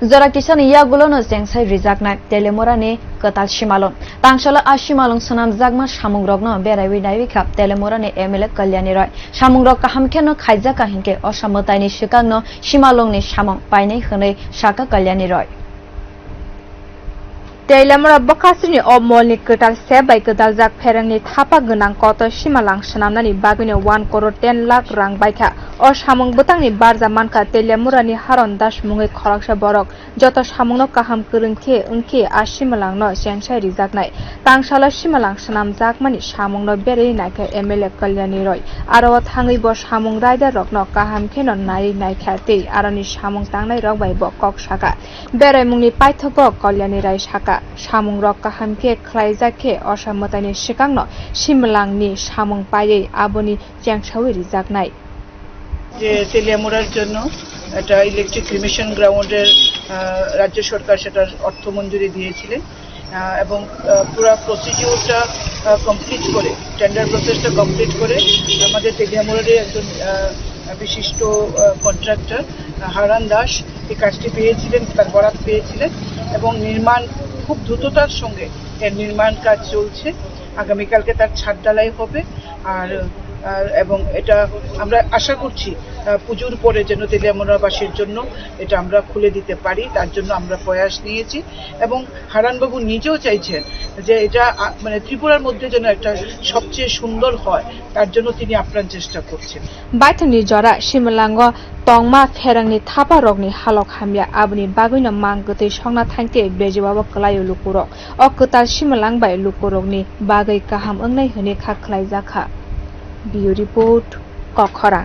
jora kisan yagulono jengsai rijaknai telemorani katal simalon tangsala a simalon sanam jagma samungrokno beraiwi naiwi khap telemorani MLA Kalyani Roy samungrok kahamkheno khaijaka hinke osamotaini sikangno simalongni samong painai hwnei saka Kalyani Roy Telemora Bokasini Omolni Katal Sebai Katal Jak Ferangni Thapa Gonang Koto Simalang Sanamnani Bagini 1 crore 10 lakh rang baikha o samung butangni barja manka Telemorani Haron Das mungai khoraksa borok joto samungno kaham kwrungkhe ungkhe a simalangno jengsai rijaknai tangsala simalang sanam jakmani samungno berei naikha MLA Kalyani Roy aro thangui bo samung raida rokno kaham kheno nai naikha tei aroni samung tangnai rok bai bo kok saka berai mungni paithoko Kalyani Roy saka samung rok kahamkhe khlaijakhe osamotani sikangno simalangni samung paiei aboni jengsai rijaknai যে তেলিয়ামুড়ার জন্য একটা electric cremation গ্রাউন্ডের রাজ্য সরকার সেটার অর্থ মঞ্জুরি দিয়েছিলেন এবং পুরো প্রসিডিউরটা কমপ্লিট করে টেন্ডার প্রসেসটা কমপ্লিট করে আমাদের তেলিয়ামুড়ারই একজন বিশিষ্ট কন্ট্রাক্টর হারান দাস এই কাজটি পেয়েছিলেন তার বরাত পেয়েছিলেন এবং নির্মাণ খুব দ্রুততার সঙ্গে এর নির্মাণ কাজ চলছে আগামীকালকে তার ছাদ ঢালাই হবে আর এবং এটা আমরা আশা করছি পুজোর পরে যেন তেলিয়ামুড়াবাসীর জন্য এটা আমরা খুলে দিতে পারি তার জন্য আমরা প্রয়াস নিয়েছি এবং হারানবাবু নিজেও চাইছেন যে এটা মানে ত্রিপুরার মধ্যে যেন একটা সবচেয়ে সুন্দর হয় তার জন্য তিনি আপ্রাণ চেষ্টা করছেন বাইথনি জরা সিমলাঙ্গ tongma ferangni thapa rokni halok hamya abni bagwino manggotei songna thangke bejiwabo klayo lukurok ok katal simalang bai lukurokni bagai kaham ongnai hone kha khlaijaka Bureau Report Kokhara